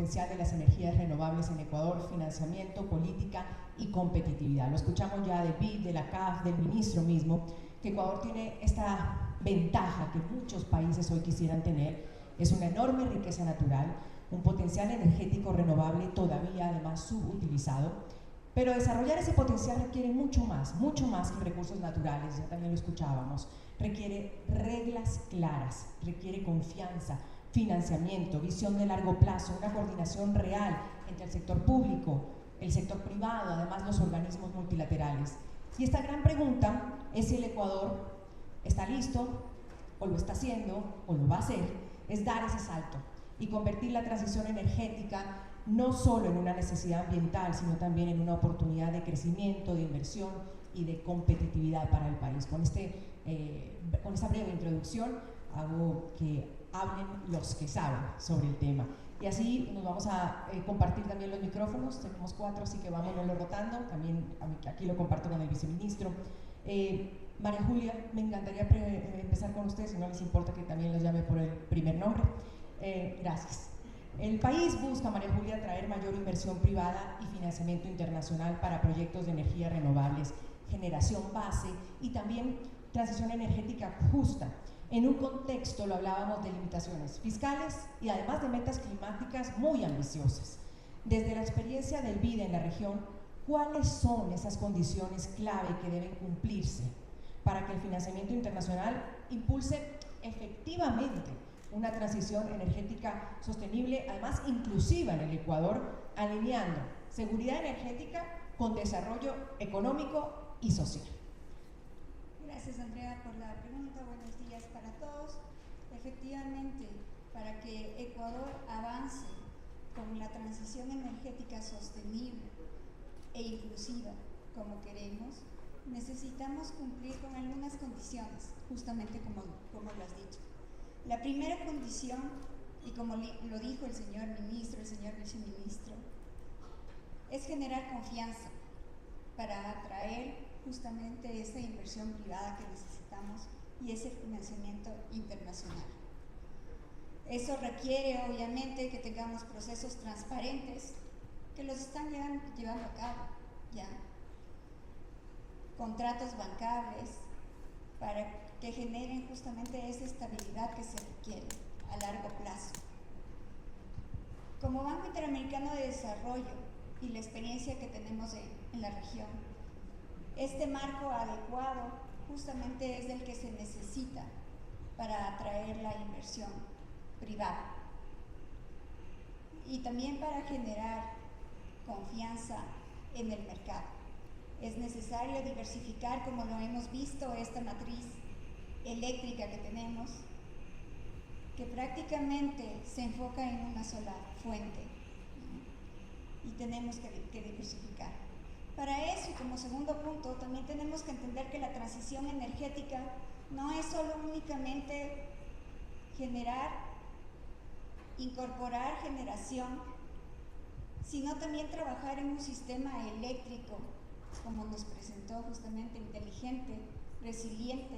potencial de las energías renovables en Ecuador, financiamiento, política y competitividad. Lo escuchamos ya del BID, de la CAF, del ministro mismo, que Ecuador tiene esta ventaja que muchos países hoy quisieran tener. Es una enorme riqueza natural, un potencial energético renovable todavía además subutilizado, pero desarrollar ese potencial requiere mucho más que recursos naturales, ya también lo escuchábamos. Requiere reglas claras, requiere confianza, financiamiento, visión de largo plazo, una coordinación real entre el sector público, el sector privado, además los organismos multilaterales. Y esta gran pregunta es si el Ecuador está listo, o lo está haciendo, o lo va a hacer, es dar ese salto y convertir la transición energética no solo en una necesidad ambiental, sino también en una oportunidad de crecimiento, de inversión y de competitividad para el país. Con esta breve introducción hago que hablen los que saben sobre el tema. Y así nos vamos a compartir también los micrófonos, tenemos 4, así que vámonos rotando, también aquí lo comparto con el viceministro. María Julia, me encantaría empezar con ustedes, si no les importa que también los llame por el primer nombre. Gracias. El país busca, María Julia, traer mayor inversión privada y financiamiento internacional para proyectos de energías renovables, generación base y también transición energética justa, en un contexto, lo hablábamos, de limitaciones fiscales y además de metas climáticas muy ambiciosas. Desde la experiencia del BID en la región, ¿cuáles son esas condiciones clave que deben cumplirse para que el financiamiento internacional impulse efectivamente una transición energética sostenible, además inclusiva en el Ecuador, alineando seguridad energética con desarrollo económico y social? Gracias, Andrea, por la pregunta. Buenos días para todos. Efectivamente, para que Ecuador avance con la transición energética sostenible e inclusiva como queremos, necesitamos cumplir con algunas condiciones, justamente como lo has dicho. La primera condición, y como lo dijo el señor ministro, el señor viceministro, es generar confianza para atraer justamente esta inversión privada que necesitamos y ese financiamiento internacional. Eso requiere, obviamente, que tengamos procesos transparentes que los están llevando a cabo ya. Contratos bancables para que generen justamente esa estabilidad que se requiere a largo plazo. Como Banco Interamericano de Desarrollo y la experiencia que tenemos en la región, este marco adecuado justamente es el que se necesita para atraer la inversión privada y también para generar confianza en el mercado. Es necesario diversificar, como lo hemos visto, esta matriz eléctrica que tenemos, que prácticamente se enfoca en una sola fuente, ¿no? Y tenemos que diversificar. Para eso, y como segundo punto, también tenemos que entender que la transición energética no es solo únicamente incorporar generación, sino también trabajar en un sistema eléctrico, como nos presentó justamente, inteligente, resiliente.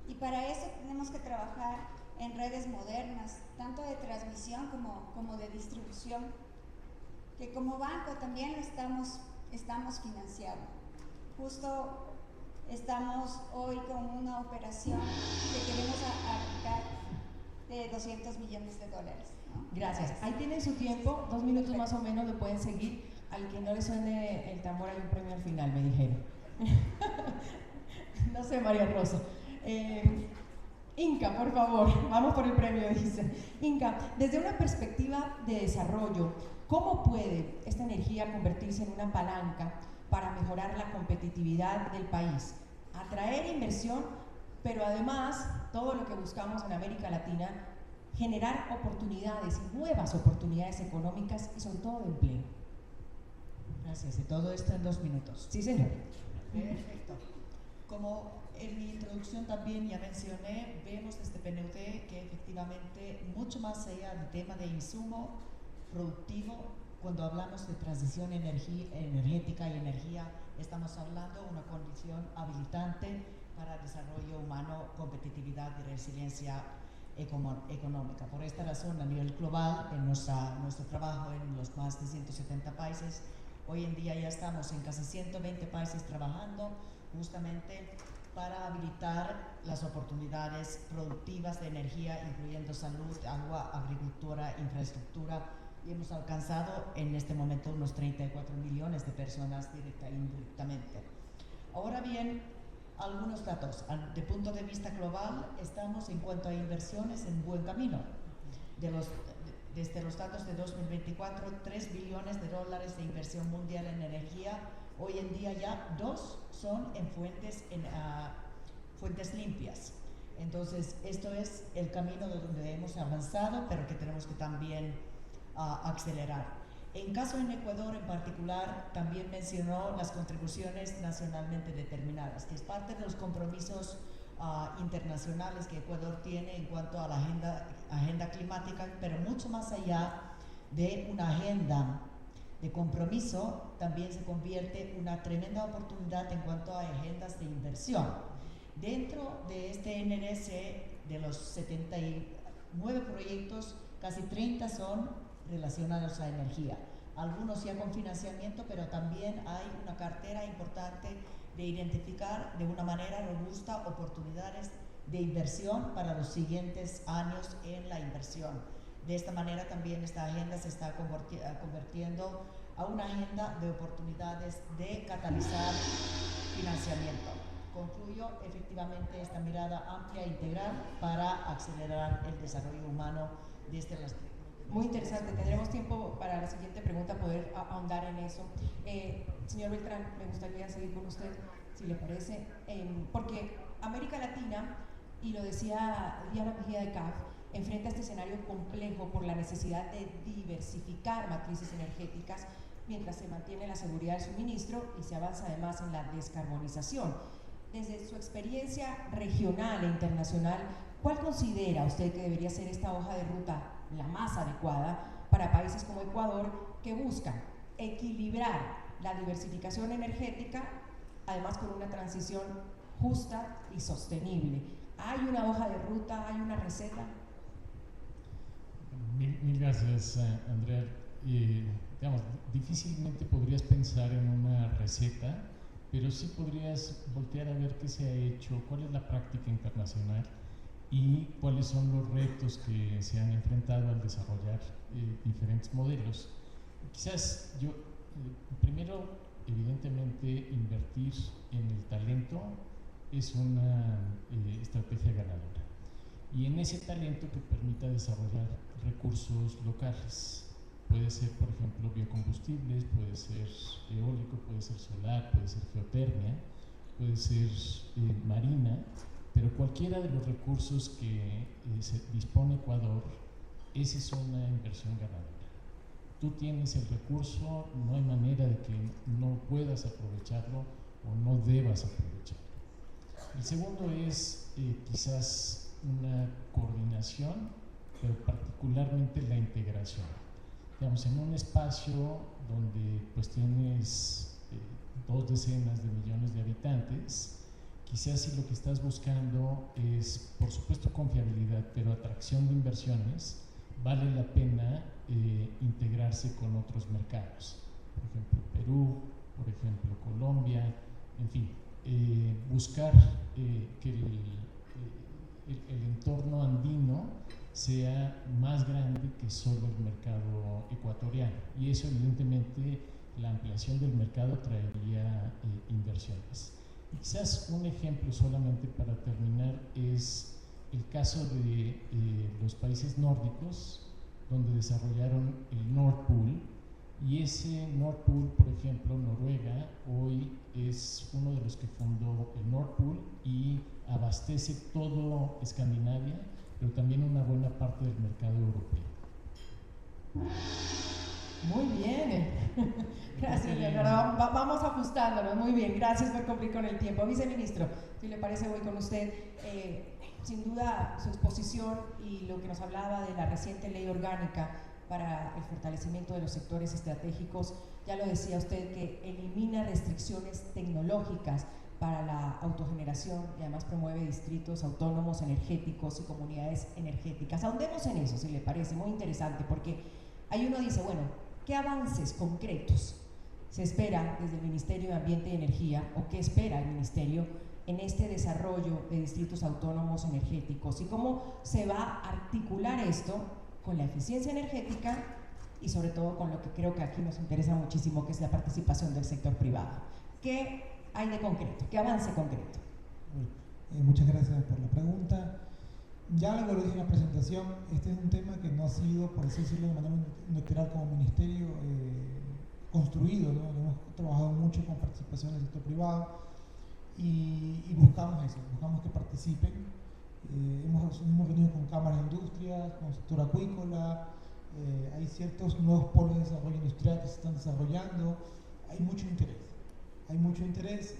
Y para eso tenemos que trabajar en redes modernas, tanto de transmisión como de distribución, que como banco también lo estamos financiando. Justo estamos hoy con una operación que queremos aplicar de $200 millones, ¿no? Gracias. Ahí tienen su tiempo, 2 minutos más o menos, lo pueden seguir. Al que no le suene el tambor hay un premio al final, me dijeron. No sé, María Rosa. Inca, por favor, vamos por el premio, dice. Inca, desde una perspectiva de desarrollo, ¿cómo puede esta energía convertirse en una palanca para mejorar la competitividad del país? Atraer inversión, pero además, todo lo que buscamos en América Latina, generar oportunidades, nuevas oportunidades económicas y sobre todo de empleo. Gracias, y todo esto en 2 minutos. Sí, señor. Perfecto. Como en mi introducción también ya mencioné, vemos desde PNUD que efectivamente mucho más allá del tema de insumo productivo, cuando hablamos de transición energética y energía, estamos hablando de una condición habilitante para desarrollo humano, competitividad y resiliencia económica. Por esta razón, a nivel global, en nuestro trabajo en los más de 170 países, hoy en día ya estamos en casi 120 países trabajando justamente para habilitar las oportunidades productivas de energía, incluyendo salud, agua, agricultura, infraestructura, y hemos alcanzado en este momento unos 34 millones de personas directa e indirectamente. Ahora bien, algunos datos. De punto de vista global, estamos en cuanto a inversiones en buen camino. Desde los datos de 2024, 3 billones de dólares de inversión mundial en energía. Hoy en día ya 2 son en fuentes limpias. Entonces, esto es el camino de donde hemos avanzado, pero que tenemos que también acelerar. En caso en Ecuador en particular, también mencionó las contribuciones nacionalmente determinadas, que es parte de los compromisos internacionales que Ecuador tiene en cuanto a la agenda climática, pero mucho más allá de una agenda de compromiso, también se convierte en una tremenda oportunidad en cuanto a agendas de inversión. Dentro de este NDC, de los 79 proyectos, casi 30 son relacionados a energía. Algunos ya con financiamiento, pero también hay una cartera importante de identificar de una manera robusta oportunidades de inversión para los siguientes años en la inversión. De esta manera también esta agenda se está convirtiendo a una agenda de oportunidades de catalizar financiamiento. Concluyo efectivamente esta mirada amplia e integral para acelerar el desarrollo humano desde las... Muy interesante, tendremos tiempo para la siguiente pregunta poder ahondar en eso. Señor Beltrán, me gustaría seguir con usted, si le parece, porque América Latina, y lo decía Diana Mejía de CAF, enfrenta este escenario complejo por la necesidad de diversificar matrices energéticas mientras se mantiene la seguridad del suministro y se avanza además en la descarbonización. Desde su experiencia regional e internacional, ¿cuál considera usted que debería ser esta hoja de ruta la más adecuada para países como Ecuador que buscan equilibrar la diversificación energética, además con una transición justa y sostenible? ¿Hay una hoja de ruta? ¿Hay una receta? Mil gracias, Andrea. Digamos, difícilmente podrías pensar en una receta, pero sí podrías voltear a ver qué se ha hecho, cuál es la práctica internacional y cuáles son los retos que se han enfrentado al desarrollar diferentes modelos. Quizás yo, primero, evidentemente, invertir en el talento es una estrategia ganadora. Y en ese talento que permita desarrollar recursos locales. Puede ser, por ejemplo, biocombustibles, puede ser eólico, puede ser solar, puede ser geotermia, puede ser marina, pero cualquiera de los recursos que se dispone Ecuador, esa es una inversión ganadora. Tú tienes el recurso, no hay manera de que no puedas aprovecharlo o no debas aprovecharlo. El segundo es quizás una coordinación, pero particularmente la integración. Digamos, en un espacio donde pues tienes 2 decenas de millones de habitantes, quizás si lo que estás buscando es, por supuesto, confiabilidad, pero atracción de inversiones, vale la pena integrarse con otros mercados. Por ejemplo, Perú, por ejemplo, Colombia, en fin, buscar que el entorno andino sea más grande que solo el mercado ecuatoriano, y eso evidentemente la ampliación del mercado traería inversiones. Y quizás un ejemplo solamente para terminar es el caso de los países nórdicos, donde desarrollaron el Nord Pool, y ese Nord Pool, por ejemplo, Noruega hoy es uno de los que fundó el Nord Pool y abastece todo Escandinavia, pero también una buena parte del mercado europeo. Muy bien, gracias Leonardo. Vamos ajustándonos, muy bien, gracias por cumplir con el tiempo. Viceministro, si le parece voy con usted. Sin duda su exposición y lo que nos hablaba de la reciente ley orgánica para el fortalecimiento de los sectores estratégicos, ya lo decía usted, que elimina restricciones tecnológicas para la autogeneración y además promueve distritos autónomos energéticos y comunidades energéticas. Ahondemos en eso, si le parece, muy interesante, porque ahí uno dice, bueno, ¿qué avances concretos se espera desde el Ministerio de Ambiente y Energía, o qué espera el Ministerio en este desarrollo de distritos autónomos energéticos, y cómo se va a articular esto con la eficiencia energética y sobre todo con lo que creo que aquí nos interesa muchísimo, que es la participación del sector privado? ¿Qué hay de concreto? ¿Qué avance concreto? Muchas gracias por la pregunta. Ya lo dije en la presentación, este es un tema que no ha sido, por así decirlo, de manera unilateral como ministerio construido, ¿no? Hemos trabajado mucho con participación del sector privado y buscamos eso, buscamos que participen. Hemos venido con cámaras de industria, con el sector acuícola, hay ciertos nuevos polos de desarrollo industrial que se están desarrollando, hay mucho interés. Hay mucho interés,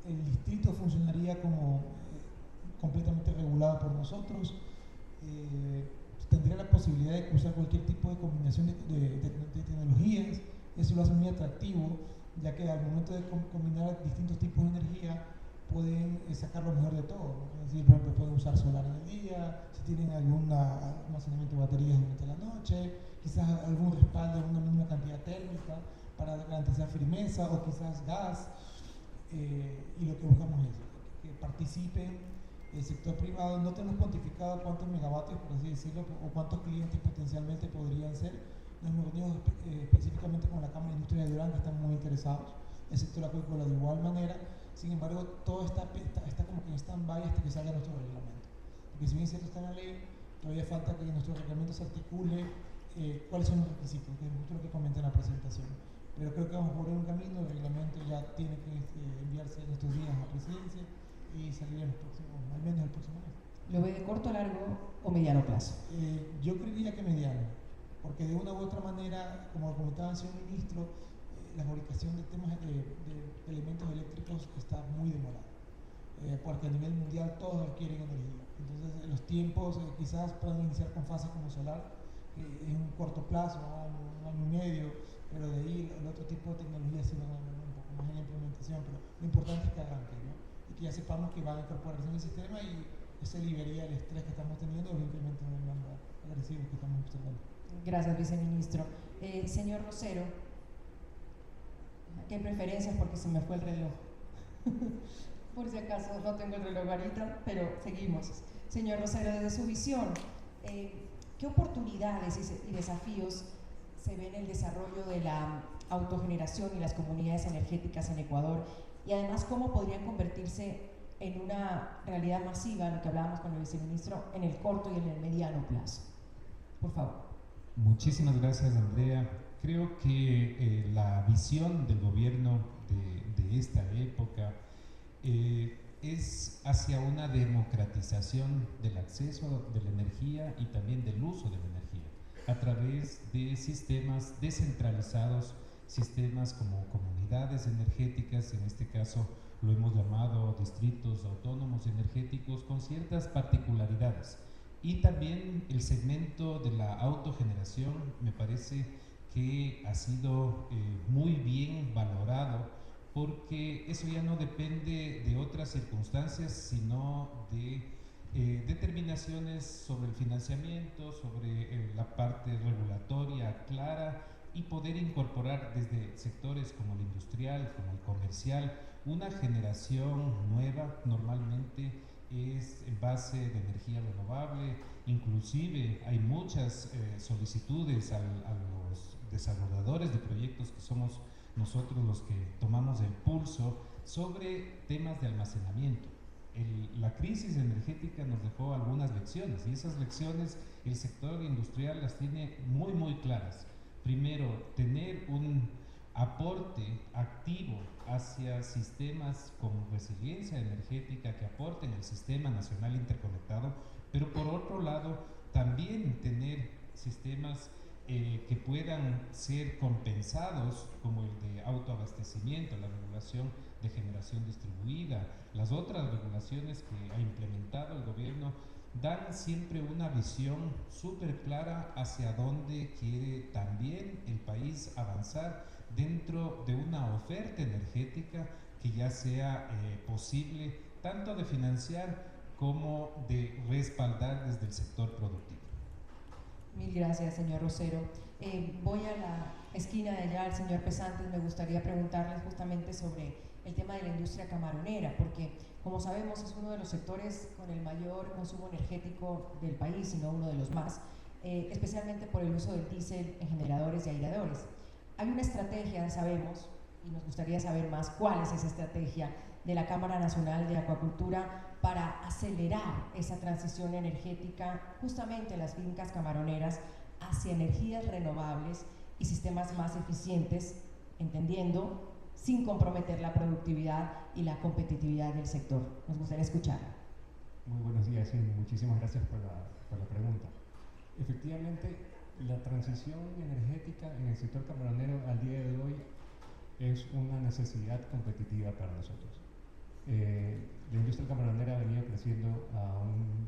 el distrito funcionaría como completamente regulado por nosotros, tendría la posibilidad de usar cualquier tipo de combinación de tecnologías, eso lo hace muy atractivo, ya que al momento de combinar distintos tipos de energía pueden sacar lo mejor de todo, ¿no? Es decir, por ejemplo, pueden usar solar en el día, si tienen algún almacenamiento de baterías durante la noche, quizás algún respaldo en una mínima cantidad térmica para garantizar firmeza, o quizás gas, y lo que buscamos es que participen el sector privado. No tenemos cuantificado cuántos megavatios, por así decirlo, o cuántos clientes potencialmente podrían ser. Nos hemos reunido específicamente con la Cámara de Industria de Durán, que están muy interesados, el sector acuícola de igual manera. Sin embargo, todo está como que en stand-by hasta que salga nuestro reglamento, porque si bien es cierto está en la ley, todavía falta que nuestro reglamento se articule cuáles son los requisitos, que es justo lo que comenté en la presentación. Pero creo que vamos por un camino, el reglamento ya tiene que enviarse en estos días a presidencia y salir en los próximos, al menos el próximo mes. ¿Lo ve de corto, largo o mediano plazo? Yo creería que mediano, porque de una u otra manera, como comentaba el señor ministro, la fabricación de temas de elementos eléctricos está muy demorada, porque a nivel mundial todos requieren energía. Entonces los tiempos quizás puedan iniciar con fases como solar, en un corto plazo, un año y medio, pero de ahí el otro tipo de tecnología sí van a ver un poco más en la implementación, pero lo importante es que arranque, ¿no? Y que ya sepamos que van a incorporarse en el sistema y eso liberaría el estrés que estamos teniendo o el incremento de demanda agresivo que estamos observando. Gracias, viceministro. Señor Rosero, ¿qué preferencias? Porque se me fue el reloj. Por si acaso no tengo el reloj ahorita, pero seguimos. Señor Rosero, desde su visión, ¿qué oportunidades y desafíos se ve en el desarrollo de la autogeneración y las comunidades energéticas en Ecuador? Y además, ¿cómo podrían convertirse en una realidad masiva, lo que hablábamos con el viceministro, en el corto y en el mediano plazo? Por favor. Muchísimas gracias, Andrea. Creo que la visión del gobierno de esta época es hacia una democratización del acceso de la energía y también del uso de la energía a través de sistemas descentralizados, sistemas como comunidades energéticas, en este caso lo hemos llamado distritos autónomos energéticos, con ciertas particularidades. Y también el segmento de la autogeneración me parece que ha sido muy bien valorado, porque eso ya no depende de otras circunstancias, sino de determinaciones sobre el financiamiento, sobre la parte regulatoria clara, y poder incorporar desde sectores como el industrial, como el comercial, una generación nueva. Normalmente es en base de energía renovable, inclusive hay muchas solicitudes a los desarrolladores de proyectos, que somos nosotros los que tomamos el pulso, sobre temas de almacenamiento. La crisis energética nos dejó algunas lecciones, y esas lecciones el sector industrial las tiene muy muy claras. Primero, tener un aporte activo hacia sistemas con resiliencia energética que aporten el sistema nacional interconectado, pero por otro lado también tener sistemas que puedan ser compensados, como el de autoabastecimiento, la regulación de generación distribuida, las otras regulaciones que ha implementado el gobierno, dan siempre una visión súper clara hacia dónde quiere también el país avanzar dentro de una oferta energética que ya sea posible tanto de financiar como de respaldar desde el sector productivo. Mil gracias, señor Rosero. Voy a la esquina de allá, al señor Pesantes. Me gustaría preguntarles justamente sobre el tema de la industria camaronera, porque como sabemos es uno de los sectores con el mayor consumo energético del país, si no uno de los más, especialmente por el uso del diésel en generadores y aireadores. Hay una estrategia, sabemos, y nos gustaría saber más cuál es esa estrategia de la Cámara Nacional de Acuacultura para acelerar esa transición energética justamente en las fincas camaroneras hacia energías renovables y sistemas más eficientes, entendiendo sin comprometer la productividad y la competitividad del sector. Nos gustaría escuchar. Muy buenos días y muchísimas gracias por la pregunta. Efectivamente, la transición energética en el sector camaronero al día de hoy es una necesidad competitiva para nosotros. La industria camaronera ha venido creciendo a un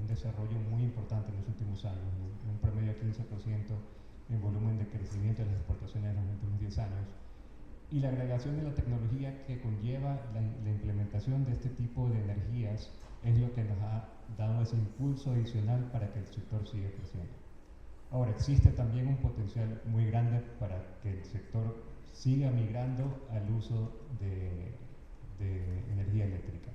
desarrollo muy importante en los últimos años, un promedio de 15% en volumen de crecimiento de las exportaciones en los últimos 10 años. Y la agregación de la tecnología que conlleva la implementación de este tipo de energías es lo que nos ha dado ese impulso adicional para que el sector siga creciendo. Ahora, existe también un potencial muy grande para que el sector siga migrando al uso de energía eléctrica.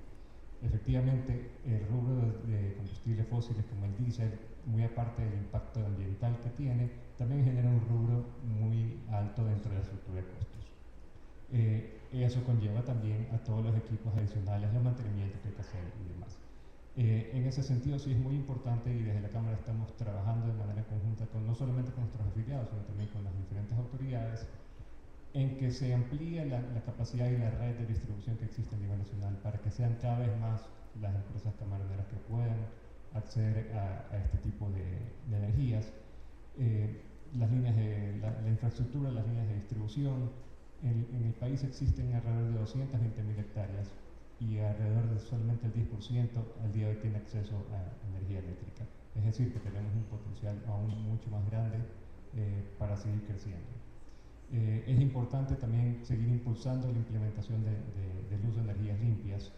Efectivamente, el rubro de combustibles fósiles como el diésel, muy aparte del impacto ambiental que tiene, también genera un rubro muy alto dentro de la estructura de costos. Eso conlleva también a todos los equipos adicionales, los mantenimientos que hay que hacer y demás. En ese sentido sí es muy importante y desde la Cámara estamos trabajando de manera conjunta no solamente con nuestros afiliados, sino también con las diferentes autoridades en que se amplíe la capacidad y la red de distribución que existe a nivel nacional para que sean cada vez más las empresas camaroneras que puedan acceder a este tipo de energías. Las líneas la infraestructura, las líneas de distribución, en el país existen alrededor de 220.000 hectáreas y alrededor de solamente el 10% al día de hoy tiene acceso a energía eléctrica. Es decir, que tenemos un potencial aún mucho más grande para seguir creciendo. Es importante también seguir impulsando la implementación del uso de energías limpias.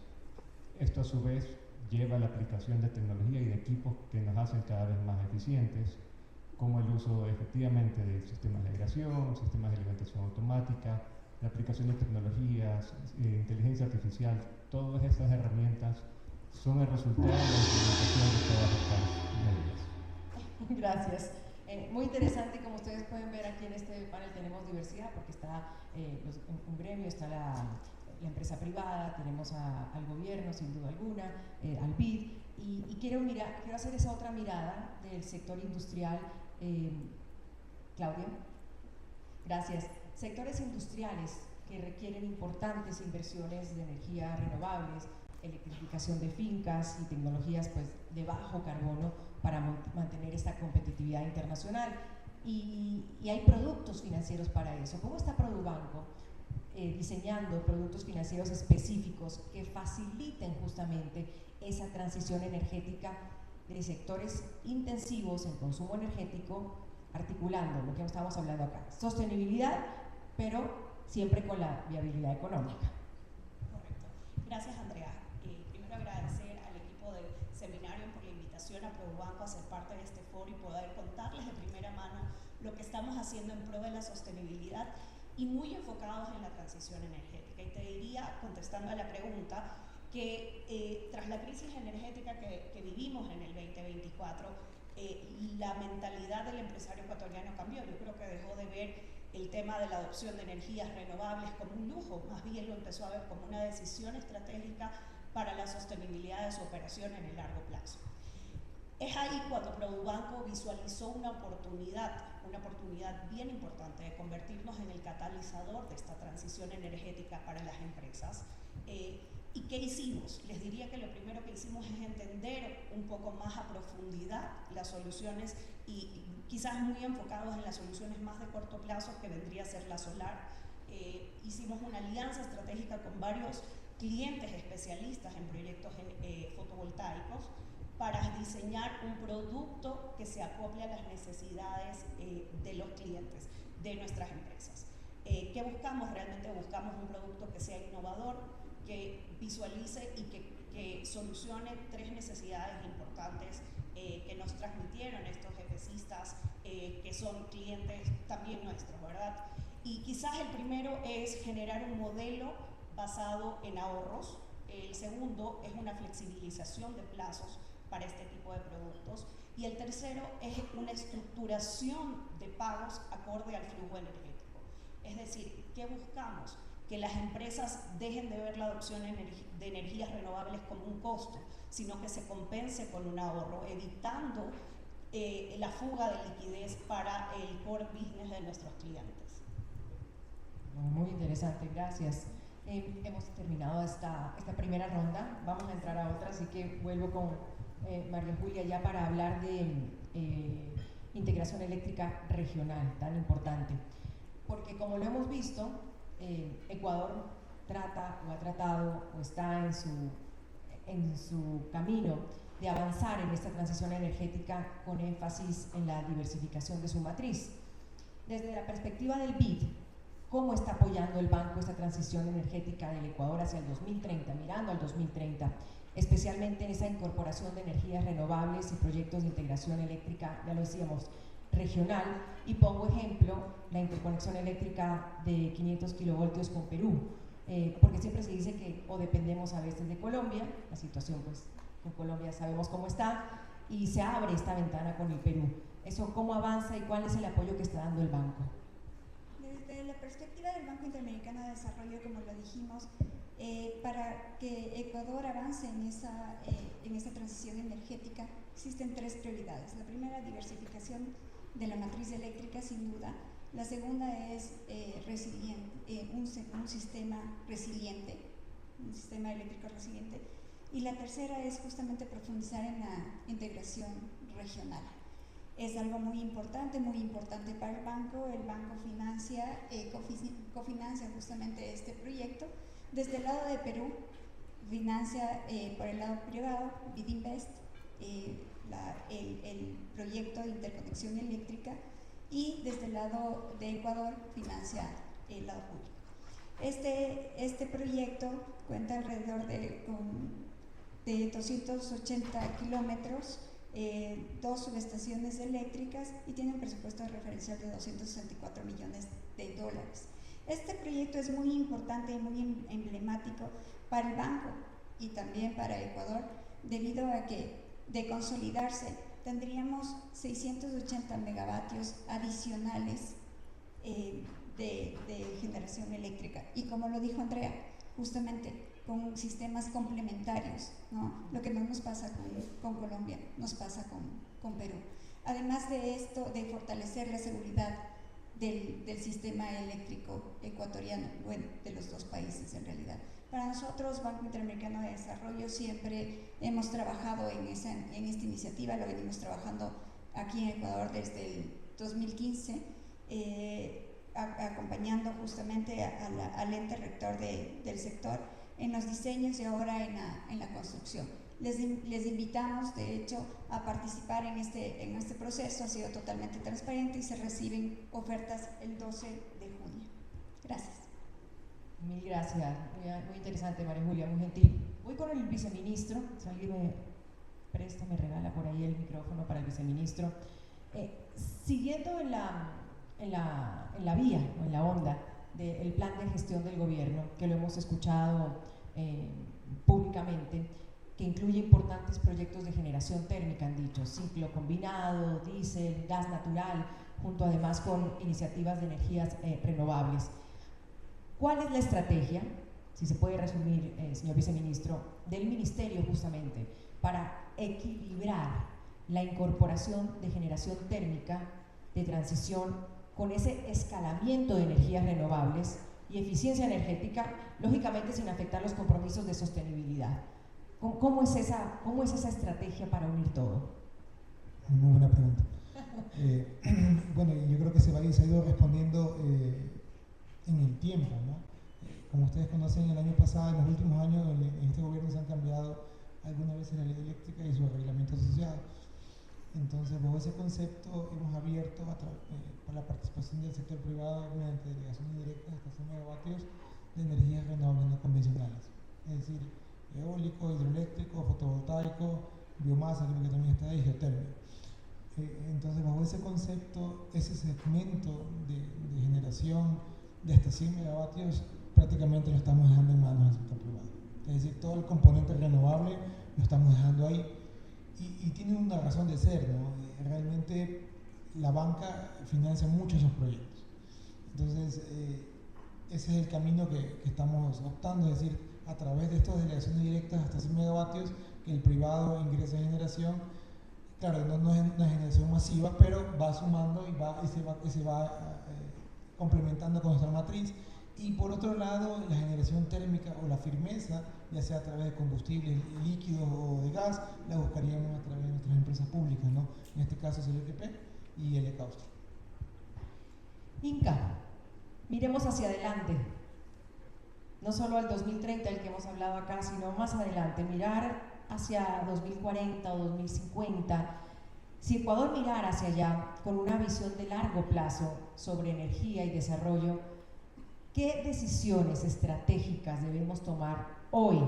Esto a su vez lleva a la aplicación de tecnología y de equipos que nos hacen cada vez más eficientes, como el uso efectivamente de sistemas de aireación, sistemas de alimentación automática, la aplicación de tecnologías, inteligencia artificial. Todas estas herramientas son el resultado de la implementación de todas estas medidas. Gracias. Muy interesante, como ustedes pueden ver aquí en este panel tenemos diversidad porque está un gremio, está la empresa privada, tenemos al gobierno sin duda alguna, al BID y quiero hacer esa otra mirada del sector industrial. Claudia, gracias. Sectores industriales que requieren importantes inversiones de energías renovables, electrificación de fincas y tecnologías pues, de bajo carbono para mantener esta competitividad internacional. Y hay productos financieros para eso. ¿Cómo está Produbanco diseñando productos financieros específicos que faciliten justamente esa transición energética de sectores intensivos en consumo energético, articulando lo que estamos hablando acá? Sostenibilidad, pero siempre con la viabilidad económica. Correcto. Gracias, Andrea. Primero agradecer al equipo del seminario por la invitación a Produbanco a ser parte de este foro y poder contarles de primera mano lo que estamos haciendo en pro de la sostenibilidad y muy enfocados en la transición energética. Y te diría, contestando a la pregunta, que tras la crisis energética que vivimos en el 2024, la mentalidad del empresario ecuatoriano cambió. Yo creo que dejó de ver el tema de la adopción de energías renovables como un lujo, más bien lo empezó a ver como una decisión estratégica para la sostenibilidad de su operación en el largo plazo. Es ahí cuando Produbanco visualizó una oportunidad bien importante de convertirnos en el catalizador de esta transición energética para las empresas. ¿Y qué hicimos? Les diría que lo primero que hicimos es entender un poco más a profundidad las soluciones y quizás muy enfocados en las soluciones más de corto plazo, que vendría a ser la solar. Hicimos una alianza estratégica con varios clientes especialistas en proyectos fotovoltaicos para diseñar un producto que se acople a las necesidades de los clientes, de nuestras empresas. ¿Qué buscamos? Realmente buscamos un producto que sea innovador, que visualice y que solucione 3 necesidades importantes que nos transmitieron estos jefecistas que son clientes también nuestros, ¿verdad? Y quizás el primero es generar un modelo basado en ahorros. El segundo es una flexibilización de plazos para este tipo de productos. Y el tercero es una estructuración de pagos acorde al flujo energético. Es decir, ¿qué buscamos? Que las empresas dejen de ver la adopción de energías renovables como un costo, sino que se compense con un ahorro, evitando la fuga de liquidez para el core business de nuestros clientes. Muy interesante, gracias. Hemos terminado esta primera ronda, vamos a entrar a otra, así que vuelvo con María Julia ya para hablar de integración eléctrica regional, tan importante. Porque como lo hemos visto, Ecuador trata o ha tratado o está en su camino de avanzar en esta transición energética con énfasis en la diversificación de su matriz. Desde la perspectiva del BID, ¿cómo está apoyando el banco esta transición energética del Ecuador hacia el 2030, mirando al 2030, especialmente en esa incorporación de energías renovables y proyectos de integración eléctrica, ya lo decíamos, regional? Y pongo ejemplo la interconexión eléctrica de 500 kilovoltios con Perú, porque siempre se dice que o dependemos a veces de Colombia, la situación pues en Colombia sabemos cómo está, y se abre esta ventana con el Perú. ¿Eso cómo avanza y cuál es el apoyo que está dando el banco? Desde la perspectiva del Banco Interamericano de Desarrollo, como lo dijimos, para que Ecuador avance en esta transición energética, existen 3 prioridades. La primera, diversificación de la matriz eléctrica, sin duda. La segunda es un sistema resiliente, un sistema eléctrico resiliente. Y la tercera es justamente profundizar en la integración regional. Es algo muy importante para el banco. El banco cofinancia justamente este proyecto. Desde el lado de Perú, financia por el lado privado, BidInvest, el proyecto de interconexión eléctrica, y desde el lado de Ecuador financia el lado público. Este proyecto cuenta alrededor de 280 kilómetros, 2 subestaciones eléctricas, y tiene un presupuesto de referencial de $264 millones. Este proyecto es muy importante y muy emblemático para el banco y también para Ecuador, debido a que de consolidarse tendríamos 680 megavatios adicionales de generación eléctrica, y como lo dijo Andrea, justamente con sistemas complementarios, ¿no? Lo que no nos pasa con Colombia, nos pasa con Perú. Además de esto, de fortalecer la seguridad del sistema eléctrico ecuatoriano, bueno, de los 2 países en realidad. Para nosotros, Banco Interamericano de Desarrollo, siempre hemos trabajado en esta iniciativa, lo venimos trabajando aquí en Ecuador desde el 2015, acompañando justamente al ente rector del sector en los diseños y ahora en la construcción. Les invitamos, de hecho, a participar en este proceso. Ha sido totalmente transparente y se reciben ofertas el 12 de junio. Gracias. Mil gracias, muy interesante, María Julia, muy gentil. Voy con el viceministro, si alguien me regala por ahí el micrófono para el viceministro. Siguiendo en la vía o en la onda del plan de gestión del gobierno, que lo hemos escuchado públicamente, que incluye importantes proyectos de generación térmica, han dicho, ciclo combinado, diésel, gas natural, junto además con iniciativas de energías renovables. ¿Cuál es la estrategia, si se puede resumir, señor viceministro, del ministerio justamente para equilibrar la incorporación de generación térmica de transición con ese escalamiento de energías renovables y eficiencia energética, lógicamente sin afectar los compromisos de sostenibilidad? ¿Cómo es esa estrategia para unir todo? Muy buena pregunta. Bueno, yo creo que se ha ido respondiendo en el tiempo, ¿no? Como ustedes conocen, el año pasado, en los últimos años, en este gobierno se han cambiado algunas veces la ley eléctrica y su reglamento asociado. Entonces, bajo ese concepto, hemos abierto para la participación del sector privado mediante delegaciones directas hasta 100 megavatios de energías renovables no convencionales, es decir, eólico, hidroeléctrico, fotovoltaico, biomasa, creo que también está ahí, geotérmico. Entonces, bajo ese concepto, ese segmento de generación de hasta 100 megavatios prácticamente lo estamos dejando en manos del sector privado. Es decir, todo el componente renovable lo estamos dejando ahí y tiene una razón de ser, ¿no? Realmente la banca financia mucho esos proyectos. Entonces, ese es el camino que estamos optando, es decir, a través de estas delegaciones directas hasta 100 megavatios, que el privado ingrese en generación. Claro, no es una generación masiva, pero va sumando y se va complementando con nuestra matriz. Y por otro lado, la generación térmica o la firmeza, ya sea a través de combustibles líquidos o de gas, la buscaríamos a través de nuestras empresas públicas, ¿no? En este caso es el EQP y el ECAUSTRO. Inca, miremos hacia adelante. No solo al 2030, el que hemos hablado acá, sino más adelante, mirar hacia 2040 o 2050. Si Ecuador mirara hacia allá con una visión de largo plazo sobre energía y desarrollo, ¿qué decisiones estratégicas debemos tomar hoy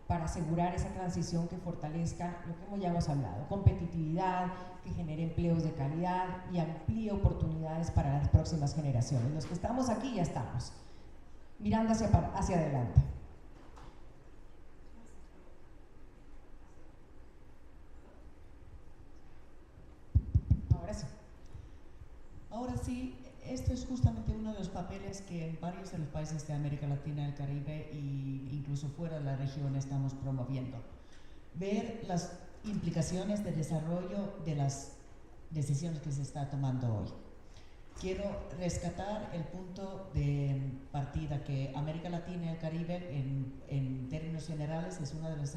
para asegurar esa transición que fortalezca lo que ya hemos hablado? Competitividad, que genere empleos de calidad y amplíe oportunidades para las próximas generaciones. Los que estamos aquí ya estamos, mirando hacia adelante. Ahora sí, esto es justamente uno de los papeles que en varios de los países de América Latina, el Caribe e incluso fuera de la región estamos promoviendo. Ver las implicaciones de desarrollo de las decisiones que se está tomando hoy. Quiero rescatar el punto de partida que América Latina y el Caribe en términos generales es una de las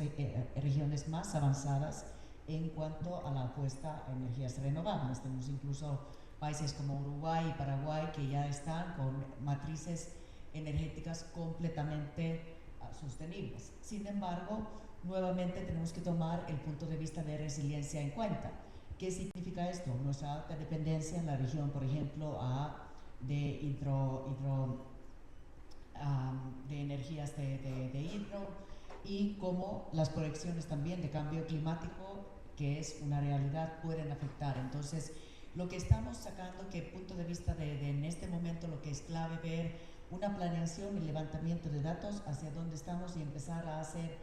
regiones más avanzadas en cuanto a la apuesta a energías renovables. Tenemos incluso países como Uruguay y Paraguay que ya están con matrices energéticas completamente sostenibles. Sin embargo, nuevamente tenemos que tomar el punto de vista de resiliencia en cuenta. ¿Qué significa esto? Nuestra alta dependencia en la región, por ejemplo, de energías de hidro y cómo las proyecciones también de cambio climático, que es una realidad, pueden afectar. Entonces, lo que estamos sacando, que punto de vista en este momento lo que es clave ver una planeación y levantamiento de datos hacia dónde estamos y empezar a hacer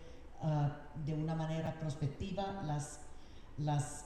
de una manera prospectiva las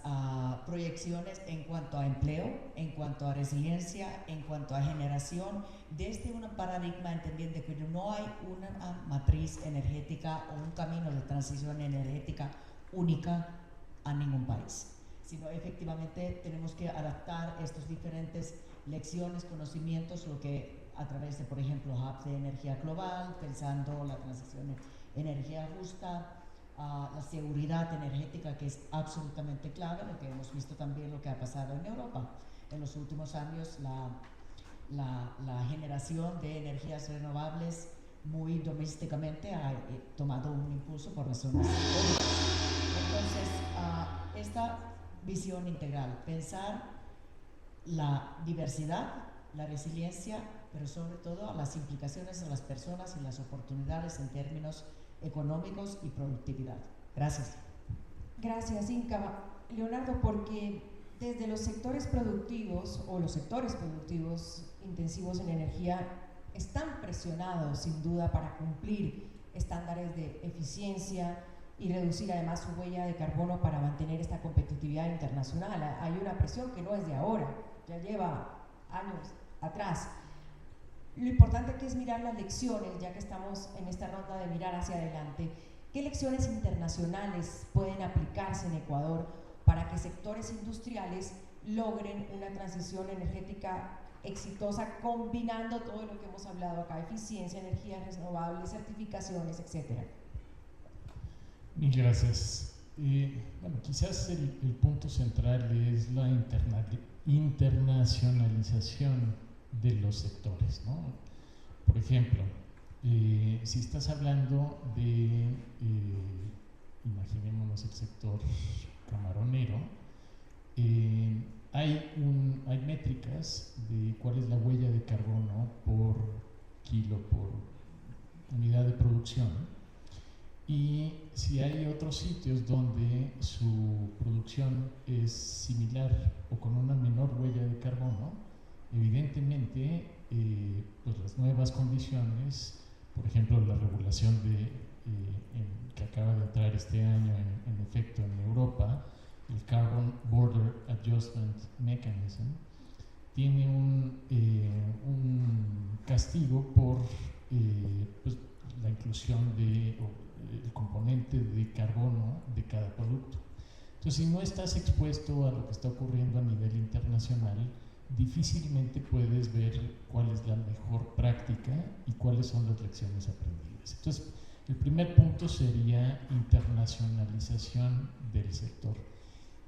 proyecciones en cuanto a empleo, en cuanto a resiliencia, en cuanto a generación, desde un paradigma entendiendo que no hay una matriz energética o un camino de transición energética única a ningún país, sino efectivamente tenemos que adaptar estas diferentes lecciones, conocimientos, lo que a través de, por ejemplo, hubs de energía global, pensando la transición energía justa, la seguridad energética, que es absolutamente clave, lo que hemos visto también lo que ha pasado en Europa. En los últimos años la generación de energías renovables muy domésticamente ha tomado un impulso por razones obvias. Entonces, esta visión integral, pensar la diversidad, la resiliencia, pero sobre todo las implicaciones de las personas y las oportunidades en términos económicos y productividad. Gracias. Gracias, Inca. Leonardo, porque desde los sectores productivos o los sectores productivos intensivos en energía están presionados sin duda para cumplir estándares de eficiencia y reducir además su huella de carbono para mantener esta competitividad internacional. Hay una presión que no es de ahora, ya lleva años atrás. Lo importante aquí es mirar las lecciones, ya que estamos en esta ronda de mirar hacia adelante. ¿Qué lecciones internacionales pueden aplicarse en Ecuador para que sectores industriales logren una transición energética exitosa, combinando todo lo que hemos hablado acá, eficiencia, energías renovables, certificaciones, etcétera? Mil gracias. Bueno, quizás el punto central es la internacionalización de los sectores, ¿no? Por ejemplo, si estás hablando de, imaginémonos el sector camaronero, hay métricas de cuál es la huella de carbono por kilo, por unidad de producción, y si hay otros sitios donde su producción es similar o con una menor huella de carbono, evidentemente pues las nuevas condiciones, por ejemplo la regulación que acaba de entrar este año en efecto en Europa, el Carbon Border Adjustment Mechanism, tiene un castigo por pues, la inclusión del componente de carbono de cada producto. Entonces, si no estás expuesto a lo que está ocurriendo a nivel internacional, difícilmente puedes ver cuál es la mejor práctica y cuáles son las lecciones aprendidas. Entonces, el primer punto sería internacionalización del sector.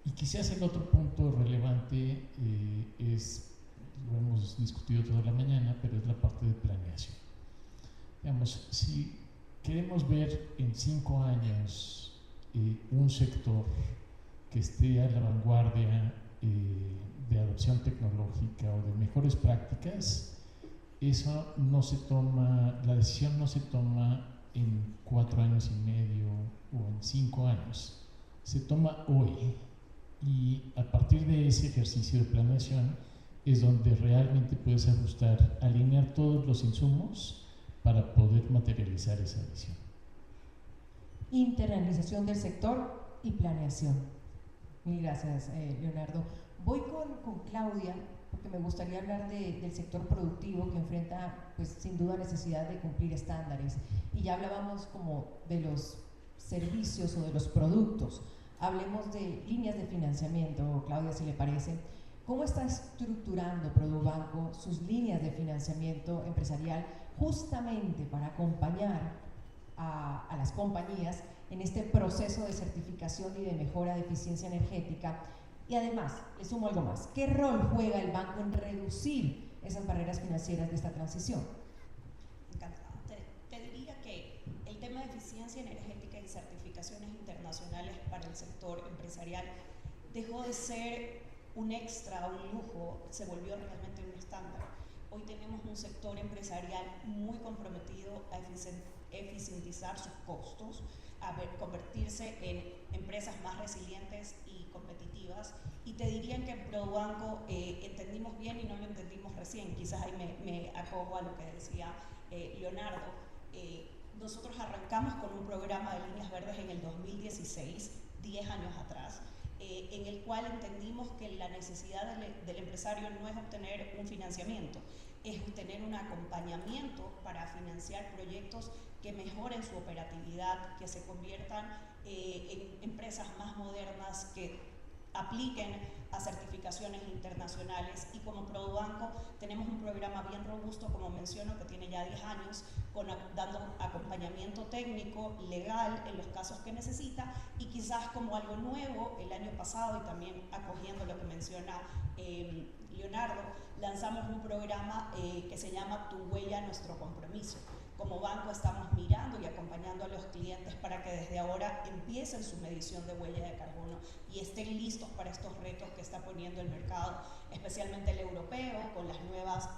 Y quizás el otro punto relevante lo hemos discutido toda la mañana, pero es la parte de planeación. Digamos, si queremos ver en 5 años un sector que esté a la vanguardia de adopción tecnológica o de mejores prácticas, la decisión no se toma en 4 años y medio o en 5 años, se toma hoy. Y a partir de ese ejercicio de planeación es donde realmente puedes ajustar, alinear todos los insumos para poder materializar esa visión. Internalización del sector y planeación. Mil gracias, Leonardo. Voy con Claudia, porque me gustaría hablar del sector productivo que enfrenta, pues, sin duda, necesidad de cumplir estándares. Y ya hablábamos como de los servicios o de los productos. Hablemos de líneas de financiamiento, Claudia, si le parece. ¿Cómo está estructurando Produbanco sus líneas de financiamiento empresarial justamente para acompañar a las compañías en este proceso de certificación y de mejora de eficiencia energética? Y además, le sumo algo más, ¿qué rol juega el banco en reducir esas barreras financieras de esta transición? Encantada. Te diría que el tema de eficiencia energética y certificaciones internacionales para el sector empresarial dejó de ser un extra, un lujo, se volvió realmente un estándar. Hoy tenemos un sector empresarial muy comprometido a eficientizar sus costos, a convertirse en empresas más resilientes y competitivas. Y te diría que en Produbanco entendimos bien y no lo entendimos recién. Quizás ahí me acojo a lo que decía Leonardo. Nosotros arrancamos con un programa de líneas verdes en el 2016, 10 años atrás, en el cual entendimos que la necesidad del empresario no es obtener un financiamiento, es obtener un acompañamiento para financiar proyectos que mejoren su operatividad, que se conviertan en empresas más modernas, que apliquen a certificaciones internacionales. Y como Produbanco tenemos un programa bien robusto, como menciono, que tiene ya 10 años, dando acompañamiento técnico, legal, en los casos que necesita. Y quizás como algo nuevo, el año pasado, y también acogiendo lo que menciona Leonardo, lanzamos un programa que se llama Tu Huella, Nuestro Compromiso. Como banco estamos mirando y acompañando a los clientes para que desde ahora empiecen su medición de huella de carbono y estén listos para estos retos que está poniendo el mercado, especialmente el europeo, con los nuevos